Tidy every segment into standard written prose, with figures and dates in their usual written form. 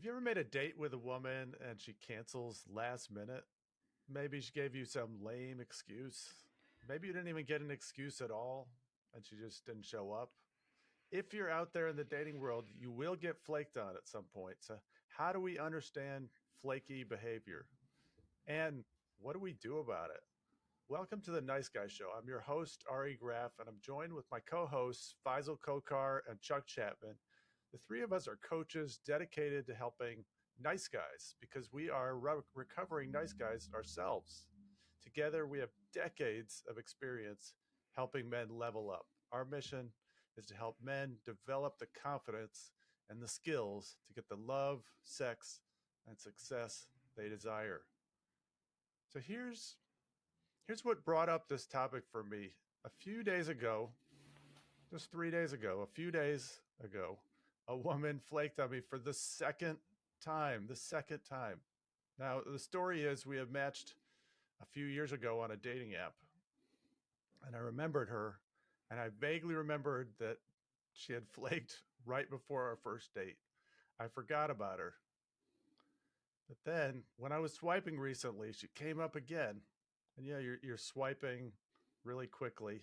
Have you ever made a date with a woman and she cancels last minute? Maybe she gave you some lame excuse. Maybe you didn't even get an excuse at all and she just didn't show up. If you're out there in the dating world, you will get flaked on at some point. So, how do we understand flaky behavior? And what do we do about it? Welcome to the Nice Guy Show. I'm your host, Ari Graff, and I'm joined with my co hosts, Faisal Khokhar and Chuck Chapman. The three of us are coaches dedicated to helping nice guys because we are recovering nice guys ourselves. Together, we have decades of experience helping men level up. Our mission is to help men develop the confidence and the skills to get the love, sex, and success they desire. So here's what brought up this topic for me. A few days ago, just 3 days ago, a few days ago, a woman flaked on me for the second time. The second time. Now, the story is we had matched a few years ago on a dating app, and I remembered her, and I vaguely remembered that she had flaked right before our first date. I forgot about her. But then when I was swiping recently, she came up again. And yeah, you're swiping really quickly.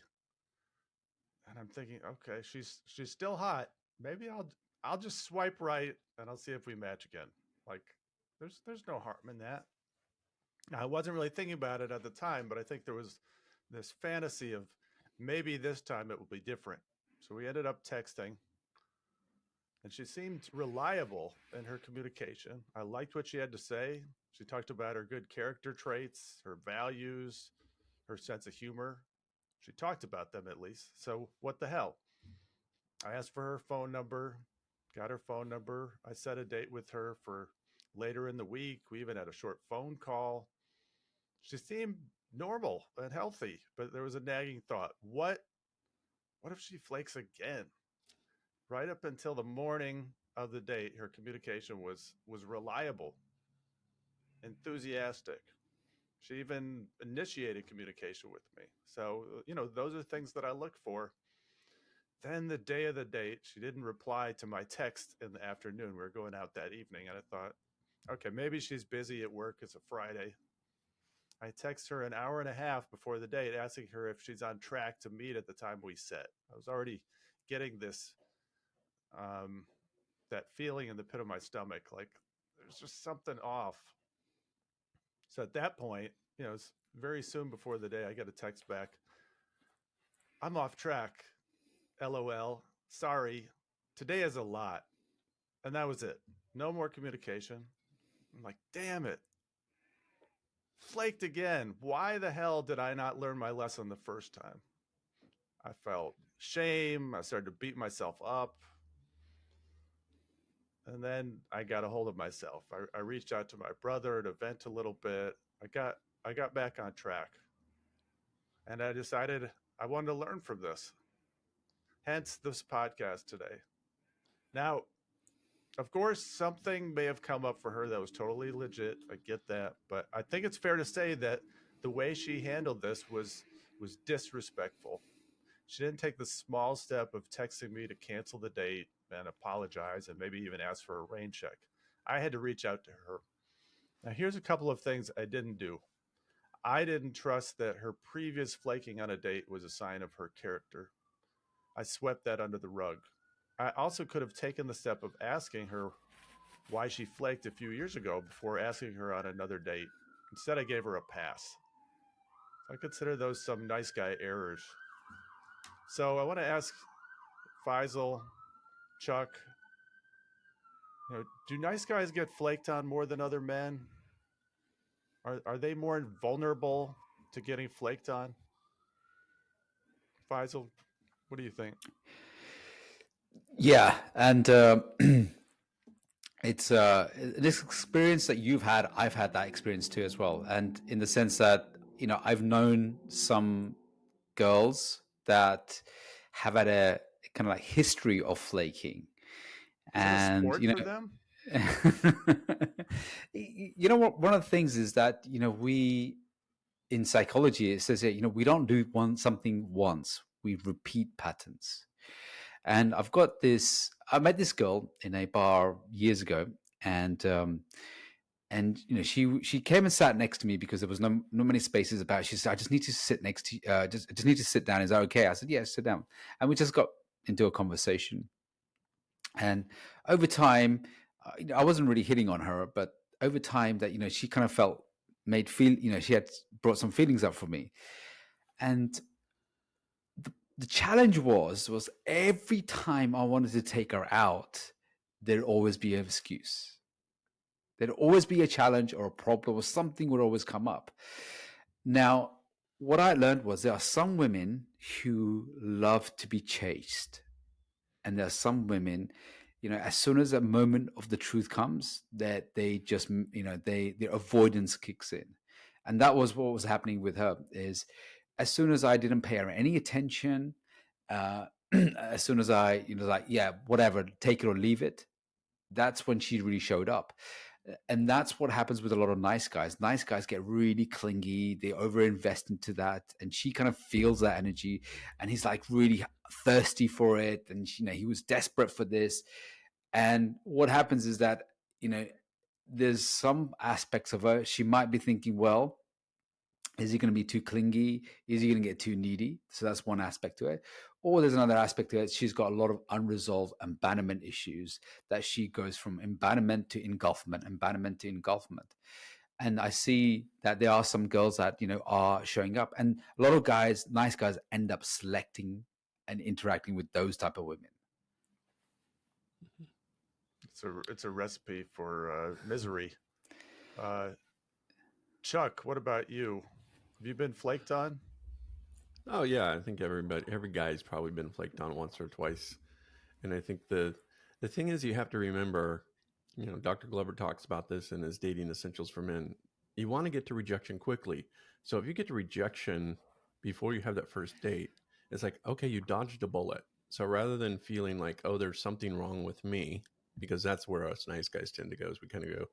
And I'm thinking, okay, she's still hot. Maybe I'll just swipe right and I'll see if we match again. Like there's no harm in that. Now, I wasn't really thinking about it at the time, but I think there was this fantasy of maybe this time it will be different. So we ended up texting and she seemed reliable in her communication. I liked what she had to say. She talked about her good character traits, her values, her sense of humor. She talked about them at least. So what the hell? I asked for her phone number, got her phone number. I set a date with her for later in the week. We even had a short phone call. She seemed normal and healthy, but there was a nagging thought. What if she flakes again? Right up until the morning of the date, her communication was reliable, enthusiastic. She even initiated communication with me. So, those are things that I look for. Then the day of the date, she didn't reply to my text in the afternoon. We were going out that evening, and I thought, okay, maybe she's busy at work. It's a Friday. I text her an hour and a half before the date, asking her if she's on track to meet at the time we set. I was already getting this, that feeling in the pit of my stomach, like there's just something off. So at that point, it's very soon before the day, I get a text back. I'm off track. LOL. Sorry. Today is a lot. And that was it. No more communication. I'm like, damn it. Flaked again. Why the hell did I not learn my lesson the first time? I felt shame. I started to beat myself up. And then I got a hold of myself. I reached out to my brother to vent a little bit. I got back on track. And I decided I wanted to learn from this. Hence this podcast today. Now, of course, something may have come up for her that was totally legit. I get that. But I think it's fair to say that the way she handled this was disrespectful. She didn't take the small step of texting me to cancel the date and apologize and maybe even ask for a rain check. I had to reach out to her. Now, here's a couple of things I didn't do. I didn't trust that her previous flaking on a date was a sign of her character. I swept that under the rug. I also could have taken the step of asking her why she flaked a few years ago before asking her on another date. Instead, I gave her a pass. I consider those some nice guy errors. So I want to ask Faisal, Chuck, do nice guys get flaked on more than other men? Are they more vulnerable to getting flaked on? Faisal, what do you think? Yeah, and it's this experience that you've had. I've had that experience too as well, and in the sense that I've known some girls that have had a kind of like history of flaking, Is it a and sport for them? what, one of the things is that we in psychology it says that we don't do something once, we repeat patterns. And I met this girl in a bar years ago, and she came and sat next to me because there was no many spaces about. She said, "I just need to sit next to just need to sit down. Is that okay?" I said, "Yeah, sit down." And we just got into a conversation. And over time, I wasn't really hitting on her, but over time, that she kind of felt she had brought some feelings up for me. And the challenge was every time I wanted to take her out, there'd always be an excuse. There'd always be a challenge or a problem, or something would always come up. Now, what I learned was there are some women who love to be chased. And there are some women, as soon as a moment of the truth comes, that they just, their avoidance kicks in. And that was what was happening with her. Is as soon as I didn't pay her any attention, as soon as I, like, yeah, whatever, take it or leave it, that's when she really showed up. And that's what happens with a lot of nice guys. Nice guys get really clingy, they overinvest into that, and she kind of feels that energy, and he's like really thirsty for it, and he was desperate for this. And what happens is that there's some aspects of her, she might be thinking, well, is he going to be too clingy? Is he going to get too needy? So that's one aspect to it. Or there's another aspect to it. She's got a lot of unresolved abandonment issues, that she goes from abandonment to engulfment, abandonment to engulfment. And I see that there are some girls that, are showing up. And a lot of guys, nice guys, end up selecting and interacting with those type of women. It's a recipe for misery. Chuck, what about you? Have you been flaked on? Oh yeah, I think every guy's probably been flaked on once or twice. And I think the thing is, you have to remember, Dr. Glover talks about this in his Dating Essentials for Men. You want to get to rejection quickly. So if you get to rejection before you have that first date, it's like, okay, you dodged a bullet. So rather than feeling like, oh, there's something wrong with me, because that's where us nice guys tend to go, is we kind of go,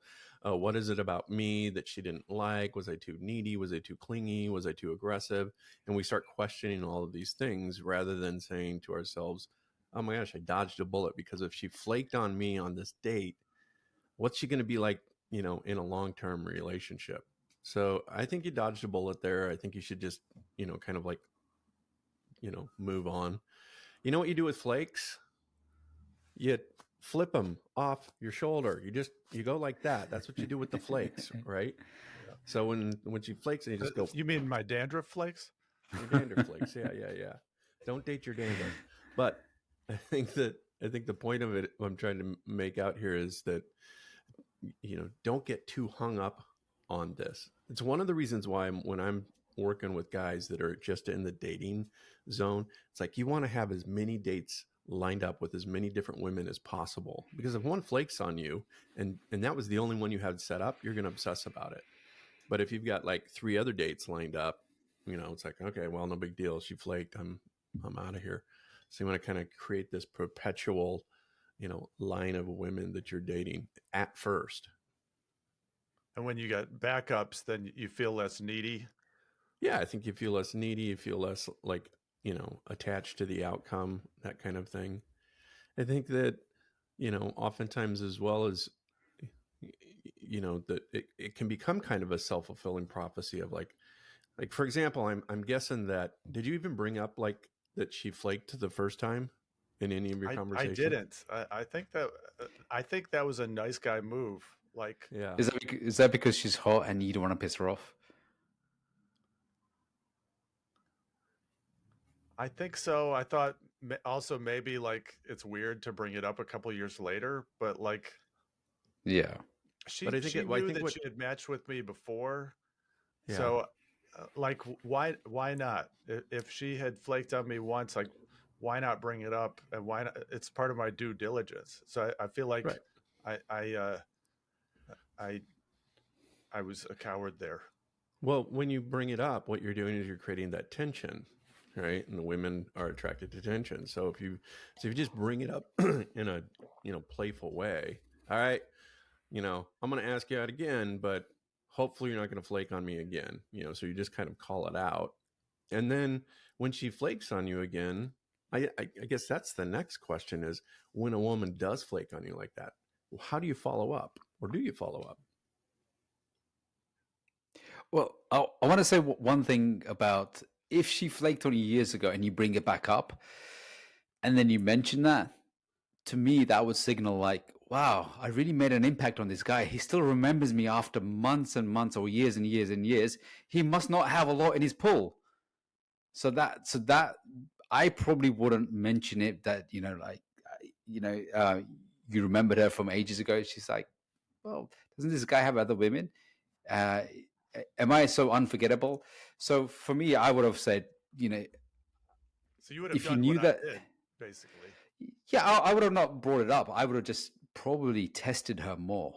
oh, what is it about me that she didn't like? Was I too needy? Was I too clingy? Was I too aggressive? And we start questioning all of these things rather than saying to ourselves, oh my gosh, I dodged a bullet, because if she flaked on me on this date, what's she going to be like, in a long-term relationship? So I think you dodged a bullet there. I think you should just, kind of like, move on. You know what you do with flakes? You flip them off your shoulder. You go like that. That's what you do with the flakes, right? Yeah. So when she flakes, and you just go. You mean my dandruff flakes? Your dandruff flakes. Yeah. Don't date your dandruff. But I think the point of it, what I'm trying to make out here, is that, don't get too hung up on this. It's one of the reasons why when I'm working with guys that are just in the dating zone, it's like you want to have as many dates lined up with as many different women as possible, because if one flakes on you and that was the only one you had set up, you're going to obsess about it. But if you've got like 3 other dates lined up, it's like, okay, well, no big deal. She flaked. I'm out of here. So you want to kind of create this perpetual, line of women that you're dating at first. And when you got backups, then you feel less needy. Yeah, I think you feel less needy. You feel less like, attached to the outcome, that kind of thing. I think that, oftentimes, as well as, that it can become kind of a self-fulfilling prophecy of like, for example, I'm guessing that, did you even bring up like that she flaked the first time in any of your I conversations? didn't. I think that was a nice guy move. Like, Yeah. Is that because she's hot and you don't want to piss her off? I think so. I thought also maybe like it's weird to bring it up a couple years later, but like Yeah. But I think she knew that she had matched with me before. Yeah. So like why not? If she had flaked on me once, like why not bring it up, and why not? It's part of my due diligence. So I feel like right. I I was a coward there. Well, when you bring it up, what you're doing is you're creating that tension, right? And the women are attracted to tension. So if you just bring it up in a playful way, all right, I'm going to ask you out again, but hopefully you're not going to flake on me again. So you just kind of call it out, and then when she flakes on you again, I guess that's the next question: is when a woman does flake on you like that, how do you follow up, or do you follow up? Well, I want to say one thing about if she flaked on you years ago and you bring it back up, and then you mention that, to me, that would signal like, wow, I really made an impact on this guy. He still remembers me after months and months or years and years and years. He must not have a lot in his pool. So that I probably wouldn't mention it that, like, you remembered her from ages ago. She's like, well, doesn't this guy have other women? Uh, am I so unforgettable? So for me, I would have said, So you would have if you done knew what that, I did, basically. yeah, I would have not brought it up. I would have just probably tested her more.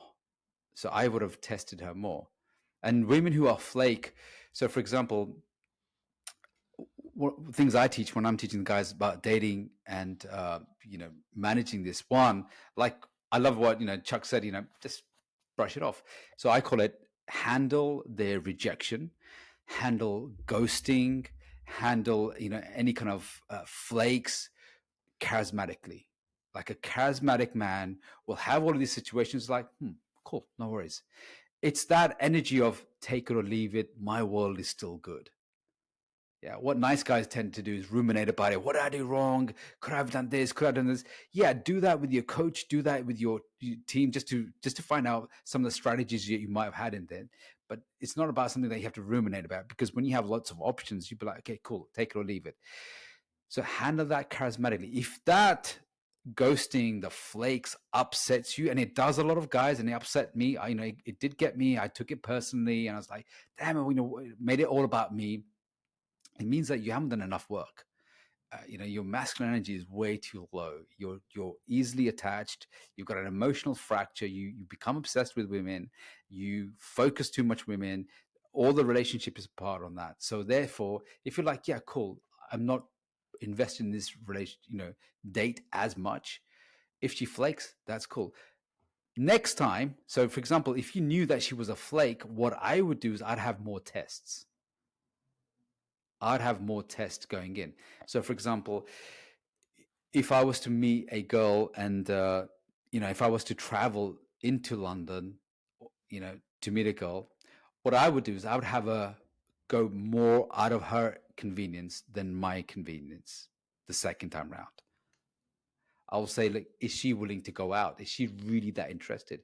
So I would have tested her more. And women who are flake, so for example, things I teach when I'm teaching guys about dating and managing this one, like I love what Chuck said, just brush it off. So I call it handle their rejection, handle ghosting, handle any kind of flakes charismatically. Like a charismatic man will have all of these situations like, cool, no worries. It's that energy of take it or leave it. My world is still good. Yeah, what nice guys tend to do is ruminate about it. What did I do wrong? Could I have done this? Could I have done this? Yeah, do that with your coach. Do that with your team, just to find out some of the strategies you might have had in there. But it's not about something that you have to ruminate about, because when you have lots of options, you'd be like, okay, cool, take it or leave it. So handle that charismatically. If that ghosting, the flakes upsets you, and it does a lot of guys, and it upset me. It did get me. I took it personally, and I was like, damn it, it made it all about me. It means that you haven't done enough work. Your masculine energy is way too low. You're easily attached. You've got an emotional fracture. You become obsessed with women. You focus too much women. All the relationship is apart on that. So therefore, if you're like, yeah, cool, I'm not invested in this date as much. If she flakes, that's cool. Next time, so for example, if you knew that she was a flake, what I would do is I'd have more tests. I'd have more tests going in. So, for example, if I was to meet a girl and, if I was to travel into London, to meet a girl, what I would do is I would have her go more out of her convenience than my convenience the second time round. I'll say, like, is she willing to go out? Is she really that interested?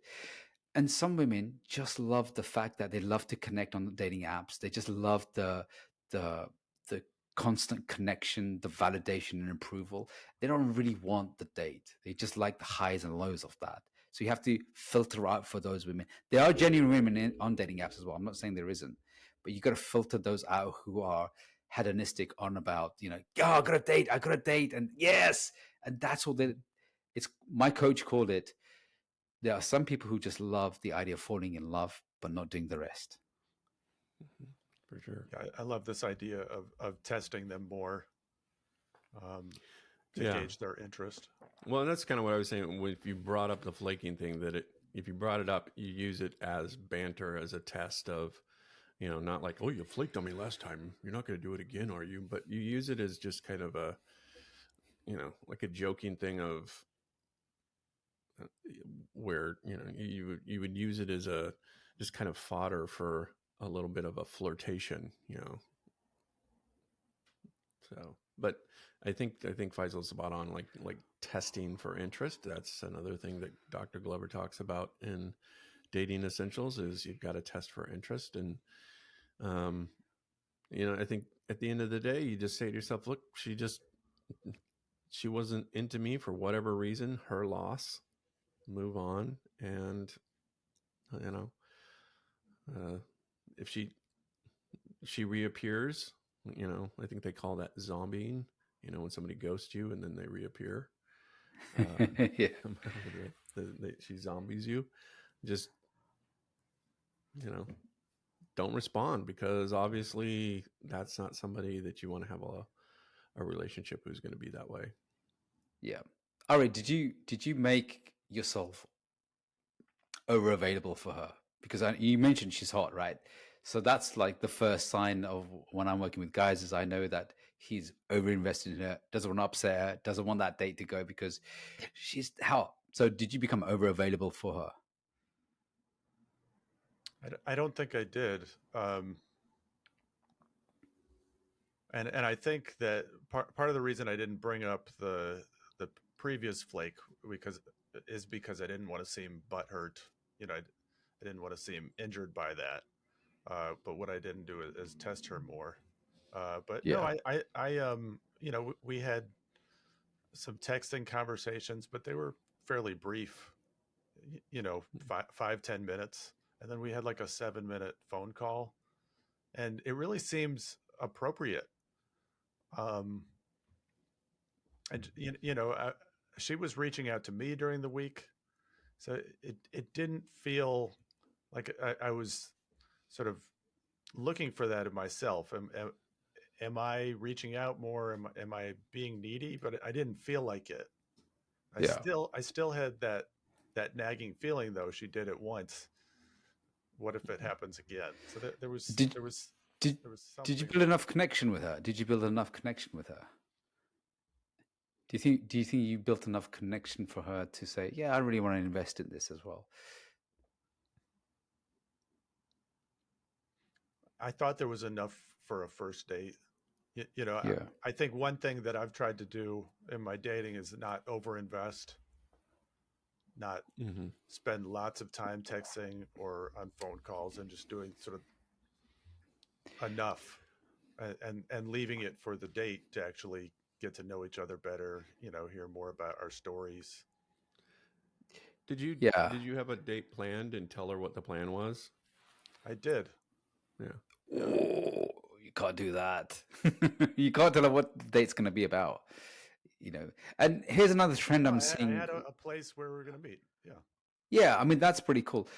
And some women just love the fact that they love to connect on the dating apps. They just love the constant connection, the validation and approval. They don't really want the date. They just like the highs and lows of that. So you have to filter out for those women. There are genuine women on dating apps as well. I'm not saying there isn't, but you got to filter those out who are hedonistic on about, I got a date, and yes, and that's all it's my coach called it. There are some people who just love the idea of falling in love, but not doing the rest. For sure. Yeah, I love this idea of testing them more to gauge their interest. Well, and that's kind of what I was saying. If you brought up the flaking thing, if you brought it up, you use it as banter, as a test of, not like, oh, you flaked on me last time, you're not going to do it again, are you? But you use it as just kind of a, like a joking thing of where, you would use it as a just kind of fodder for a little bit of a flirtation, So, but I think Faisal's spot on, like testing for interest. That's another thing that Dr. Glover talks about in Dating Essentials, is you've got to test for interest. And, I think at the end of the day, you just say to yourself, look, she wasn't into me for whatever reason, her loss, move on. And, if she reappears, I think they call that zombieing, when somebody ghosts you and then they reappear. Yeah. She zombies you. Just, don't respond, because obviously that's not somebody that you want to have a relationship who's going to be that way. Yeah. Ari, did you make yourself over available for her? Because you mentioned she's hot, right? So that's like the first sign of when I'm working with guys, is I know that he's over invested in her, doesn't want to upset her, doesn't want that date to go because she's hot. So did you become over available for her? I don't think I did. And I think that part of the reason I didn't bring up the previous flake because I didn't want to seem butthurt. I didn't want to seem injured by that. But what I didn't do is test her more. But no, Yeah. we had some texting conversations, but they were fairly brief. 5-10 minutes, and then we had like a 7-minute phone call, and it really seems appropriate. Um, and she was reaching out to me during the week, so it didn't feel like I was sort of looking for that in myself. Am I reaching out more? Am I being needy? But I didn't feel like it. Yeah. I still had that nagging feeling though. She did it once. What if it happens again? So there was Did there was did there was did you something build there. enough connection with her? Did you build enough connection with her? Do you think you built enough connection for her to say, yeah, I really want to invest in this as well? I thought there was enough for a first date. Yeah. I think one thing that I've tried to do in my dating is not overinvest, not Mm-hmm. spend lots of time texting or on phone calls, and just doing sort of enough, and leaving it for the date to actually get to know each other better, hear more about our stories. Did you Yeah. did you have a date planned and tell her what the plan was? I did. Yeah. Yeah. Oh, you can't do that. You can't tell her what the date's going to be about. And here's another trend No, I'm I seeing. had a place where we were going to meet. Yeah. Yeah, I mean that's pretty cool.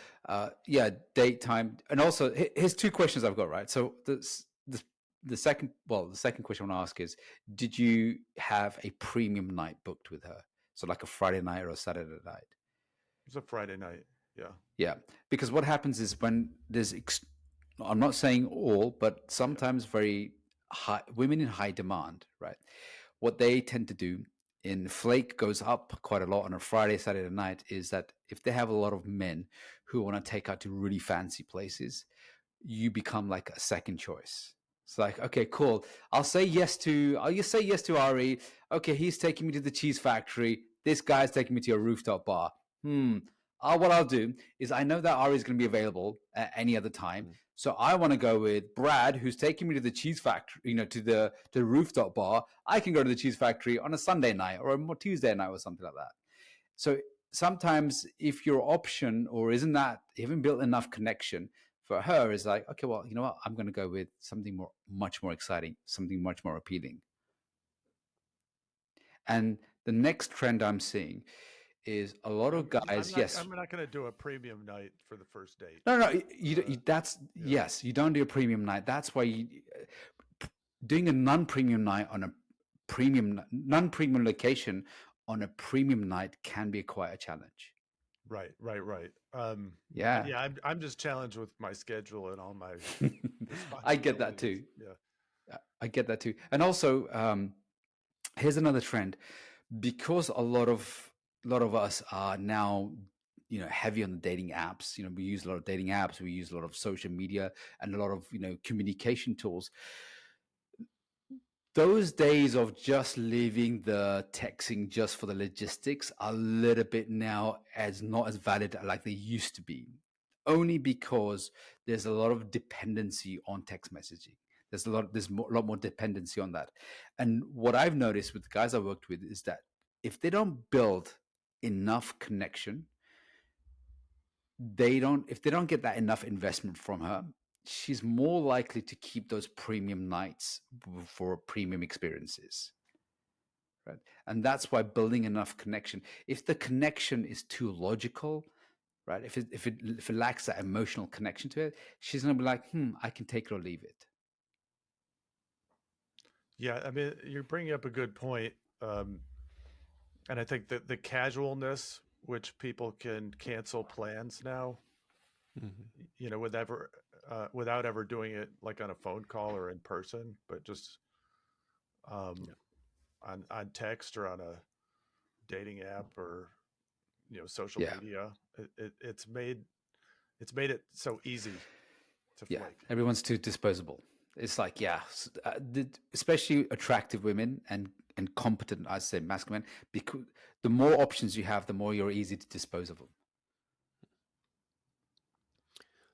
Yeah, date time, and also here's two questions I've got. Right, so the second, the second question I want to ask is, did you have a premium night booked with her? So like a Friday night or a Saturday night? It was a Friday night. Yeah. Yeah, because what happens is when I'm not saying all, but Yeah. sometimes very high women in high demand, right? What they tend to do in flake goes up quite a lot on a Friday, Saturday night is that if they have a lot of men who want to take out to really fancy places, you become like a second choice. It's like, okay, cool. I'll just say yes to Ari. Okay, he's taking me to the cheese factory. This guy's taking me to a rooftop bar. What I'll do is I know that Ari is going to be available at any other time. Mm. So I want to go with Brad, who's taking me to the cheese factory, to the rooftop bar. I can go to the cheese factory on a Sunday night or a Tuesday night or something like that. So sometimes if your option or isn't that you haven't built enough connection for her is like, okay, well, you know what? I'm going to go with something much more exciting, something much more appealing. And the next trend I'm seeing is a lot of I'm guys, not. yes. I'm not going to do a premium night for the first date. No, Uh, that's, yeah. yes, you don't do a premium night. That's why doing a non-premium night on a non-premium location on a premium night can be quite a challenge. Right. And Yeah. yeah, I'm just challenged with my schedule and all my I get that responsibilities. too. Yeah. I get that too. And also, here's another trend because a lot of us are now heavy on the dating apps. We use a lot of dating apps, we use a lot of social media and a lot of communication tools. Those days of just leaving the texting just for the logistics are a little bit now as not as valid like they used to be, only because there's a lot of dependency on text messaging. A lot more dependency on that. And what I've noticed with the guys I worked with is that if they don't build enough connection, if they don't get that enough investment from her, she's more likely to keep those premium nights for premium experiences, right? And that's why building enough connection, if the connection is too logical, right, if it lacks that emotional connection to it, she's going to be like, I can take it or leave it. Yeah. I mean, you're bringing up a good point. And I think that the casualness which people can cancel plans now, Mm-hmm. without ever doing it like on a phone call or in person, but just um, Yeah. on text or on a dating app or social Yeah. media. It's made it so easy to Yeah, flake. everyone's too disposable. It's like, yeah, especially attractive women and competent, I say masculine, because the more options you have, the more you're easy to dispose of them.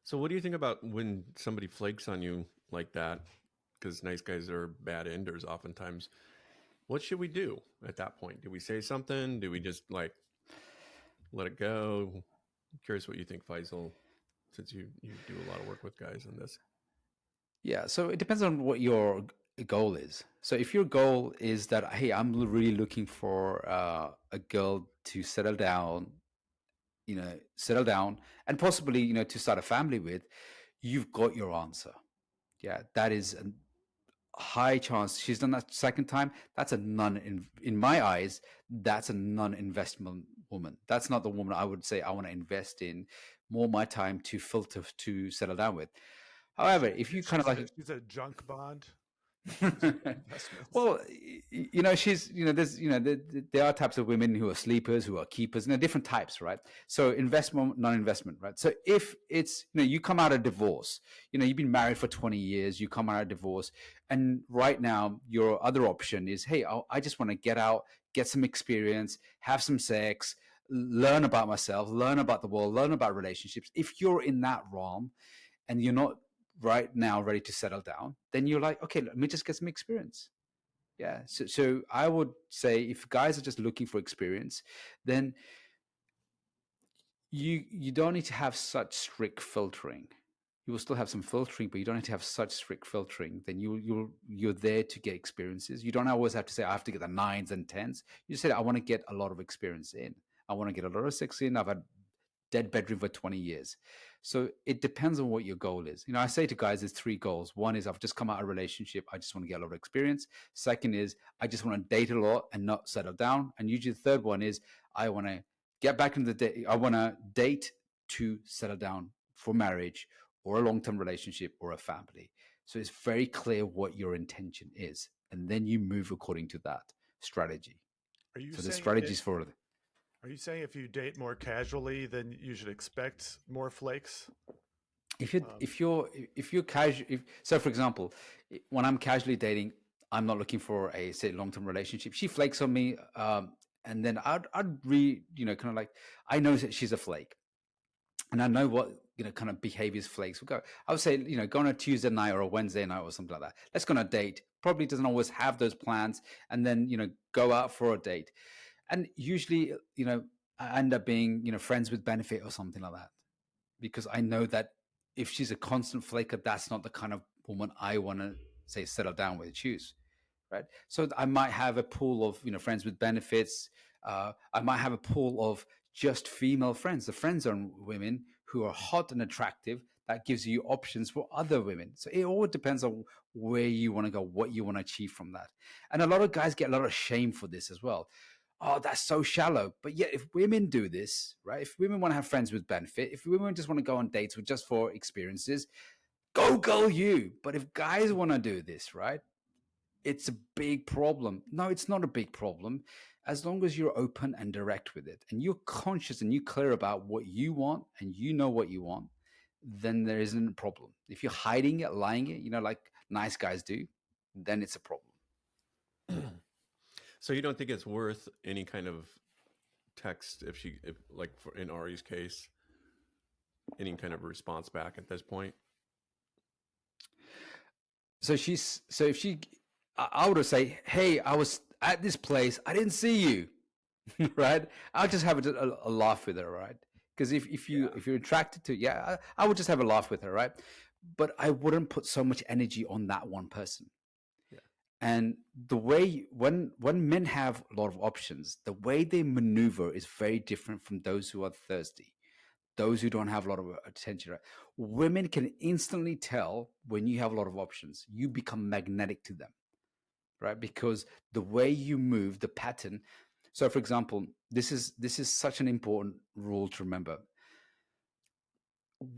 So, what do you think about when somebody flakes on you like that? Because nice guys are bad enders oftentimes. What should we do at that point? Do we say something? Do we just like let it go? I'm curious what you think, Faisal, since you do a lot of work with guys on this. Yeah, so it depends on what your goal is. So if your goal is that, hey, I'm really looking for a girl to settle down, and possibly, to start a family with, you've got your answer. Yeah, that is a high chance she's done that second time. That's a in my eyes, that's a non-investment woman. That's not the woman I would say I want to invest in more my time to filter to settle down with. However, if you kind of like she's a junk bond. Investments. well, she's, there's, there are types of women who are sleepers, who are keepers, different types, right? So investment, non-investment, right? So if it's, you come out of divorce, you've been married for 20 years, you come out of divorce, and right now your other option is, hey, I just want to get out, get some experience, have some sex, learn about myself, learn about the world, learn about relationships. If you're in that realm and you're not right now ready to settle down, then you're like, okay, let me just get some experience. Yeah. So I would say if guys are just looking for experience, then you don't need to have such strict filtering. You will still have some filtering, but you don't need to have such strict filtering. Then you're there to get experiences. You don't always have to say I have to get the 9s and 10s. You just say I want to get a lot of experience in. I want to get a lot of sex in. I've had dead bedroom for 20 years. So it depends on what your goal is. I say to guys, there's 3 goals. One is I've just come out of a relationship. I just want to get a lot of experience. Second is I just want to date a lot and not settle down. And usually the third one is I want to get back into the day. I want to date to settle down for marriage or a long-term relationship or a family. So it's very clear what your intention is. And then you move according to that strategy. Are you So the saying strategies for it. Are you saying if you date more casually, then you should expect more flakes? If you're casual, so for example, when I'm casually dating, I'm not looking for a say long-term relationship. She flakes on me, and then I'd kind of like, I know that she's a flake, and I know what kind of behaviors flakes will go. I would say go on a Tuesday night or a Wednesday night or something like that. Let's go on a date. Probably doesn't always have those plans, and then go out for a date, and usually I end up being friends with benefit or something like that, because I know that if she's a constant flaker, that's not the kind of woman I want to say settle down with, choose, right? So I might have a pool of friends with benefits. I might have a pool of just female friends, the friend zone women who are hot and attractive. That gives you options for other women. So it all depends on where you want to go, what you want to achieve from that. And a lot of guys get a lot of shame for this as well. Oh, that's so shallow. But yet, if women do this, right? If women want to have friends with benefit, if women just want to go on dates with just for experiences, go girl you. But if guys want to do this, right? It's a big problem. No, it's not a big problem. As long as you're open and direct with it and you're conscious and you're clear about what you want and you know what you want, then there isn't a problem. If you're hiding it, lying it, like nice guys do, then it's a problem. So you don't think it's worth any kind of text if like in Ari's case, any kind of response back at this point? So if she, I would say, hey, I was at this place, I didn't see you, right? I'll just have a laugh with her, right? Because if you're attracted to, I would just have a laugh with her, right? But I wouldn't put so much energy on that one person. Yeah. And the way when men have a lot of options, the way they maneuver is very different from those who are thirsty, those who don't have a lot of attention. Right? Women can instantly tell when you have a lot of options. You become magnetic to them, right? Because the way you move, the pattern. So, for example, this is such an important rule to remember.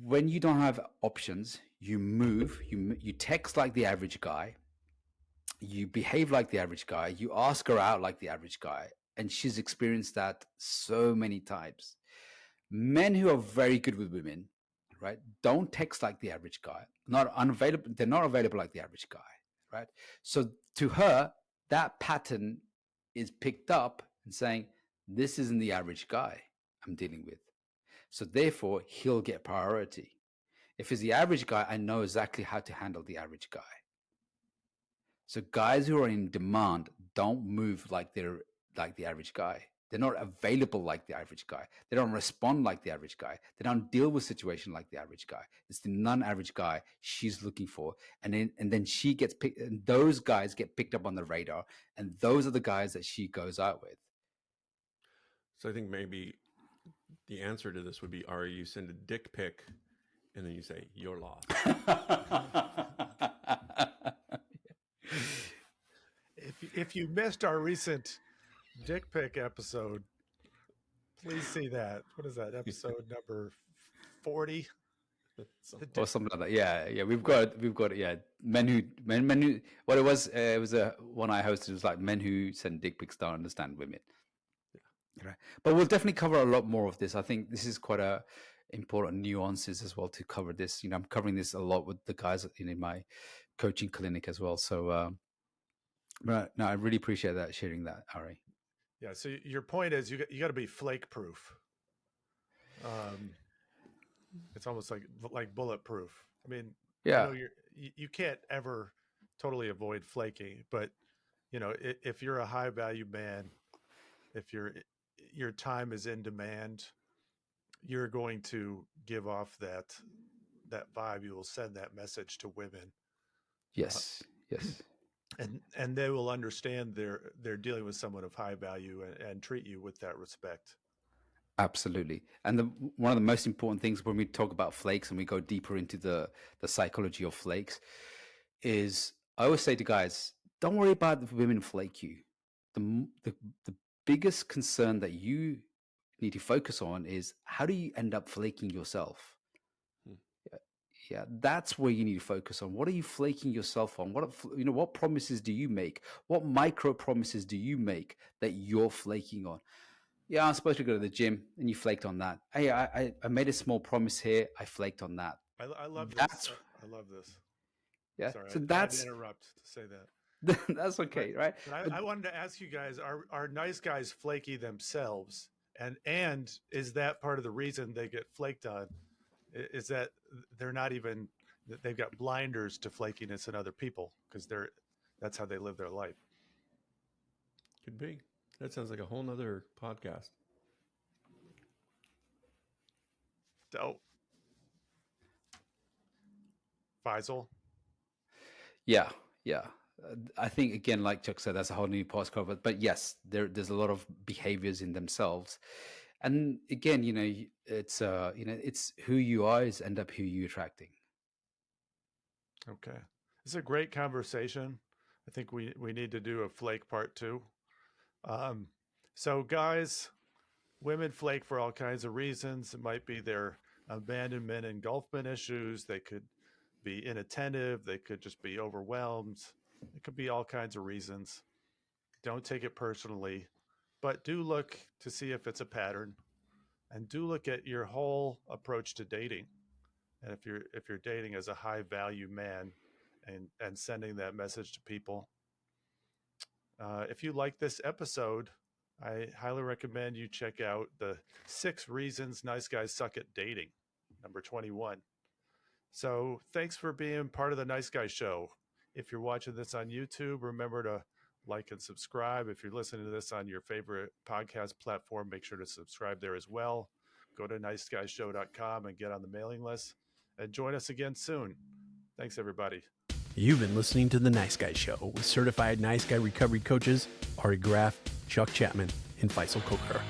When you don't have options, you move, you text like the average guy, you behave like the average guy, you ask her out like the average guy, and she's experienced that so many times. Men who are very good with women, right, don't text like the average guy. Not unavailable. They're not available like the average guy, right? So to her, that pattern is picked up and saying, this isn't the average guy I'm dealing with. So therefore, he'll get priority. If it's the average guy, I know exactly how to handle the average guy. So guys who are in demand don't move like they're like the average guy. They're not available like the average guy. They don't respond like the average guy. They don't deal with situation like the average guy. It's the non-average guy she's looking for. And then she gets picked, and those guys get picked up on the radar. And those are the guys that she goes out with. So I think maybe the answer to this would be, Ari, you send a dick pic and then you say, you're lost. If you missed our recent dick pic episode, please see that. What is that, episode number 40? Or something like that. Yeah. We've got men who what it was a one I hosted. It was like men who send dick pics don't understand women. Right. But we'll definitely cover a lot more of this. I think this is quite a important nuances as well to cover this. I'm covering this a lot with the guys in my coaching clinic as well. So but no, I really appreciate that, sharing that, Ari. Yeah. So your point is you got to be flake proof. It's almost like bulletproof. I mean, yeah, you can't ever totally avoid flaking, but if you're a high value man, if your time is in demand, you're going to give off that vibe. You will send that message to women. Yes. And they will understand they're dealing with someone of high value and treat you with that respect. Absolutely. And one of the most important things when we talk about flakes and we go deeper into the psychology of flakes is, I always say to guys, don't worry about the women flake you. The biggest concern that you need to focus on is, how do you end up flaking yourself? Yeah, that's where you need to focus on. What are you flaking yourself on? What promises do you make? What micro promises do you make that you're flaking on? Yeah, I'm supposed to go to the gym, and you flaked on that. Hey, I made a small promise here. I flaked on that. I love this. I love this. Yeah. Sorry, so I had to interrupt to say that. That's okay, right? But I wanted to ask you guys: Are nice guys flaky themselves? And is that part of the reason they get flaked on? Is that they're not even, they've got blinders to flakiness in other people because that's how they live their life. Could be. That sounds like a whole nother podcast. Dope. Faisal? Yeah. I think, again, like Chuck said, that's a whole new podcast. But yes, there's a lot of behaviors in themselves. And again, it's it's who you are is end up who you're attracting. Okay. This is a great conversation. I think we need to do a flake part 2. So guys, women flake for all kinds of reasons. It might be their abandonment, engulfment issues. They could be inattentive. They could just be overwhelmed. It could be all kinds of reasons. Don't take it personally, but do look to see if it's a pattern, and do look at your whole approach to dating. And if you're dating as a high value man and sending that message to people, if you like this episode, I highly recommend you check out the 6 reasons nice guys suck at dating, number 21. So thanks for being part of the Nice Guy Show. If you're watching this on YouTube, remember to like and subscribe. If you're listening to this on your favorite podcast platform, make sure to subscribe there as well. Go to niceguyshow.com and get on the mailing list. And join us again soon. Thanks, everybody. You've been listening to The Nice Guy Show with certified Nice Guy recovery coaches Ari Graff, Chuck Chapman, and Faisal Khokhar.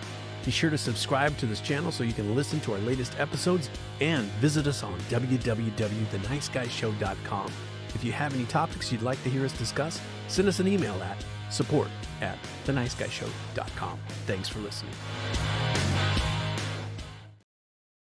Be sure to subscribe to this channel so you can listen to our latest episodes, and visit us on www.theniceguyShow.com. If you have any topics you'd like to hear us discuss, send us an email at support@theniceguyShow.com. Thanks for listening.